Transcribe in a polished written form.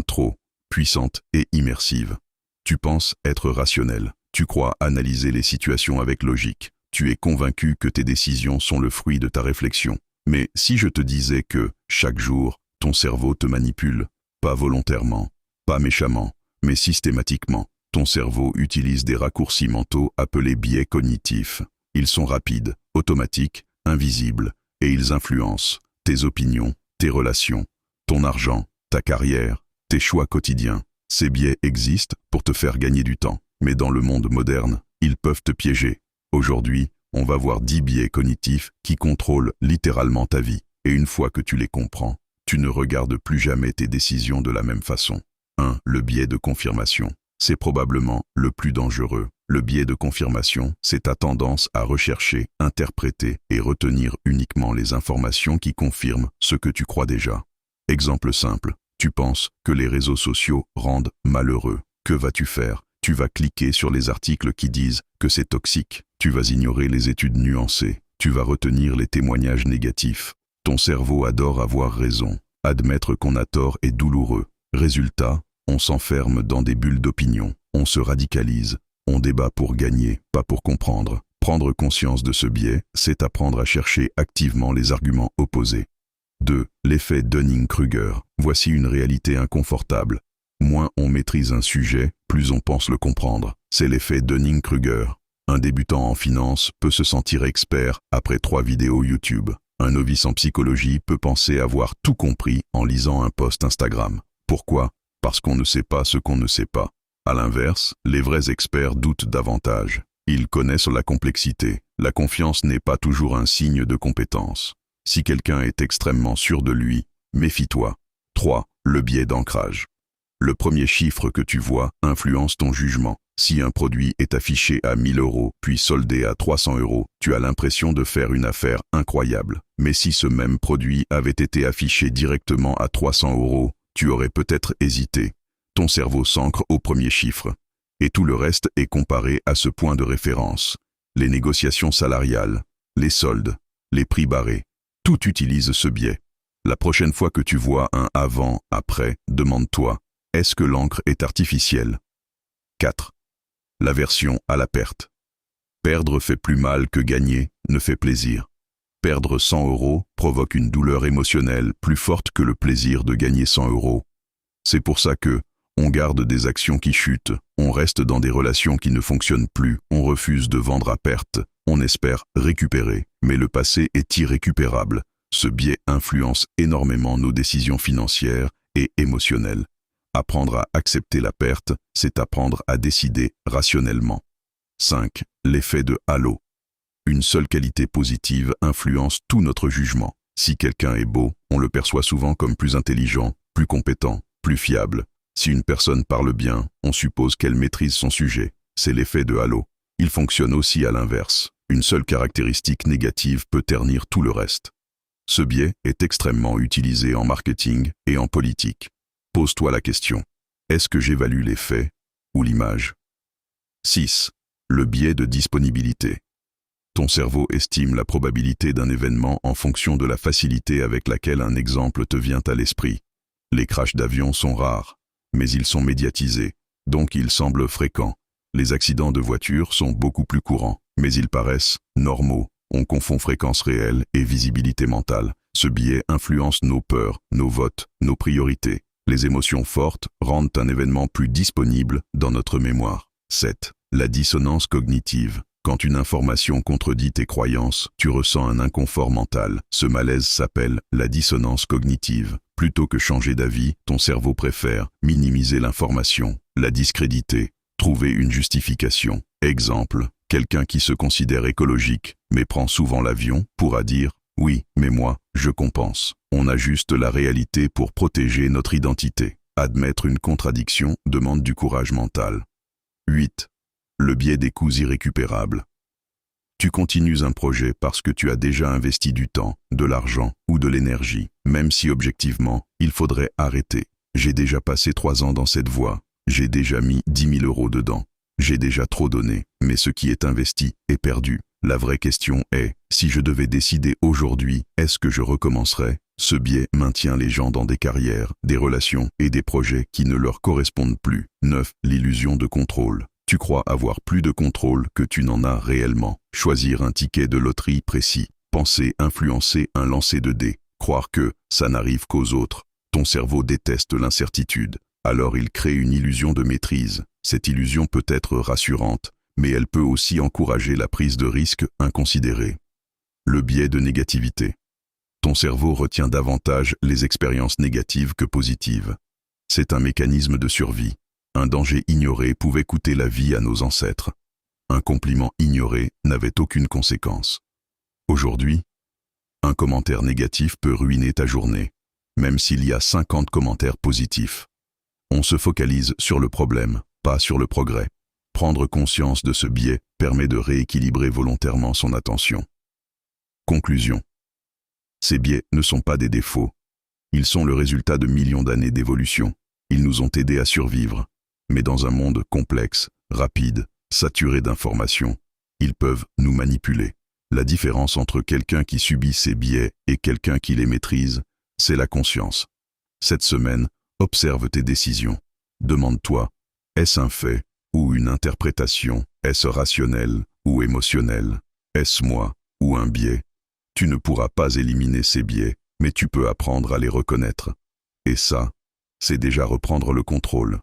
devient trop puissante et immersive. Tu penses être rationnel. Tu crois analyser les situations avec logique. Tu es convaincu que tes décisions sont le fruit de ta réflexion. Mais si je te disais que, chaque jour, ton cerveau te manipule, pas volontairement, pas méchamment, mais systématiquement, ton cerveau utilise des raccourcis mentaux appelés biais cognitifs. Ils sont rapides, automatiques, invisibles, et ils influencent tes opinions, tes relations, ton argent, ta carrière, tes choix quotidiens. Ces biais existent pour te faire gagner du temps, mais dans le monde moderne, ils peuvent te piéger. Aujourd'hui, on va voir 10 biais cognitifs qui contrôlent littéralement ta vie. Et une fois que tu les comprends, tu ne regardes plus jamais tes décisions de la même façon. 1. Le biais de confirmation. C'est probablement le plus dangereux. Le biais de confirmation, c'est ta tendance à rechercher, interpréter et retenir uniquement les informations qui confirment ce que tu crois déjà. Exemple simple, tu penses que les réseaux sociaux rendent malheureux. Que vas-tu faire? Tu vas cliquer sur les articles qui disent que c'est toxique. Tu vas ignorer les études nuancées. Tu vas retenir les témoignages négatifs. Ton cerveau adore avoir raison. Admettre qu'on a tort est douloureux. Résultat, on s'enferme dans des bulles d'opinion. On se radicalise. On débat pour gagner, pas pour comprendre. Prendre conscience de ce biais, c'est apprendre à chercher activement les arguments opposés. 2. L'effet Dunning-Kruger. Voici une réalité inconfortable. Moins on maîtrise un sujet, plus on pense le comprendre. C'est l'effet Dunning-Kruger. Un débutant en finance peut se sentir expert après 3 vidéos YouTube. Un novice en psychologie peut penser avoir tout compris en lisant un post Instagram. Pourquoi? Parce qu'on ne sait pas ce qu'on ne sait pas. À l'inverse, les vrais experts doutent davantage. Ils connaissent la complexité. La confiance n'est pas toujours un signe de compétence. Si quelqu'un est extrêmement sûr de lui, méfie-toi. 3. Le biais d'ancrage. Le premier chiffre que tu vois influence ton jugement. Si un produit est affiché à 1000 € puis soldé à 300 €, tu as l'impression de faire une affaire incroyable. Mais si ce même produit avait été affiché directement à 300 €, tu aurais peut-être hésité. Ton cerveau s'ancre au premier chiffre. Et tout le reste est comparé à ce point de référence. Les négociations salariales, les soldes, les prix barrés, tout utilise ce biais. La prochaine fois que tu vois un avant-après, demande-toi, est-ce que l'encre est artificielle? 4. L'aversion à la perte. Perdre fait plus mal que gagner ne fait plaisir. Perdre 100 € provoque une douleur émotionnelle plus forte que le plaisir de gagner 100 €. C'est pour ça que on garde des actions qui chutent, on reste dans des relations qui ne fonctionnent plus, on refuse de vendre à perte, on espère récupérer, mais le passé est irrécupérable. Ce biais influence énormément nos décisions financières et émotionnelles. Apprendre à accepter la perte, c'est apprendre à décider rationnellement. 5. L'effet de halo. Une seule qualité positive influence tout notre jugement. Si quelqu'un est beau, on le perçoit souvent comme plus intelligent, plus compétent, plus fiable. Si une personne parle bien, on suppose qu'elle maîtrise son sujet. C'est l'effet de halo. Il fonctionne aussi à l'inverse. Une seule caractéristique négative peut ternir tout le reste. Ce biais est extrêmement utilisé en marketing et en politique. Pose-toi la question, est-ce que j'évalue les faits ou l'image? 6. Le biais de disponibilité. Ton cerveau estime la probabilité d'un événement en fonction de la facilité avec laquelle un exemple te vient à l'esprit. Les crashs d'avion sont rares, mais ils sont médiatisés, donc ils semblent fréquents. Les accidents de voiture sont beaucoup plus courants, mais ils paraissent normaux. On confond fréquence réelle et visibilité mentale. Ce biais influence nos peurs, nos votes, nos priorités. Les émotions fortes rendent un événement plus disponible dans notre mémoire. 7. La dissonance cognitive. Quand une information contredit tes croyances, tu ressens un inconfort mental. Ce malaise s'appelle la dissonance cognitive. Plutôt que changer d'avis, ton cerveau préfère minimiser l'information, la discréditer, trouver une justification. Exemple, quelqu'un qui se considère écologique, mais prend souvent l'avion, pourra dire « Oui, mais moi, je compense ». On ajuste la réalité pour protéger notre identité. Admettre une contradiction demande du courage mental. 8. Le biais des coûts irrécupérables. Tu continues un projet parce que tu as déjà investi du temps, de l'argent ou de l'énergie, même si objectivement, il faudrait arrêter. J'ai déjà passé 3 ans dans cette voie, j'ai déjà mis 10 000 € dedans, j'ai déjà trop donné, mais ce qui est investi est perdu. La vraie question est, si je devais décider aujourd'hui, est-ce que je recommencerais? Ce biais maintient les gens dans des carrières, des relations et des projets qui ne leur correspondent plus. 9. L'illusion de contrôle. Tu crois avoir plus de contrôle que tu n'en as réellement. Choisir un ticket de loterie précis. Penser influencer un lancer de dés. Croire que ça n'arrive qu'aux autres. Ton cerveau déteste l'incertitude. Alors il crée une illusion de maîtrise. Cette illusion peut être rassurante, mais elle peut aussi encourager la prise de risque inconsidérée. Le biais de négativité. Ton cerveau retient davantage les expériences négatives que positives. C'est un mécanisme de survie. Un danger ignoré pouvait coûter la vie à nos ancêtres. Un compliment ignoré n'avait aucune conséquence. Aujourd'hui, un commentaire négatif peut ruiner ta journée, même s'il y a 50 commentaires positifs. On se focalise sur le problème, pas sur le progrès. Prendre conscience de ce biais permet de rééquilibrer volontairement son attention. Conclusion. Ces biais ne sont pas des défauts. Ils sont le résultat de millions d'années d'évolution. Ils nous ont aidés à survivre. Mais dans un monde complexe, rapide, saturé d'informations, ils peuvent nous manipuler. La différence entre quelqu'un qui subit ces biais et quelqu'un qui les maîtrise, c'est la conscience. Cette semaine, observe tes décisions. Demande-toi, est-ce un fait ou une interprétation? Est-ce rationnel ou émotionnel? Est-ce moi ou un biais? Tu ne pourras pas éliminer ces biais, mais tu peux apprendre à les reconnaître. Et ça, c'est déjà reprendre le contrôle.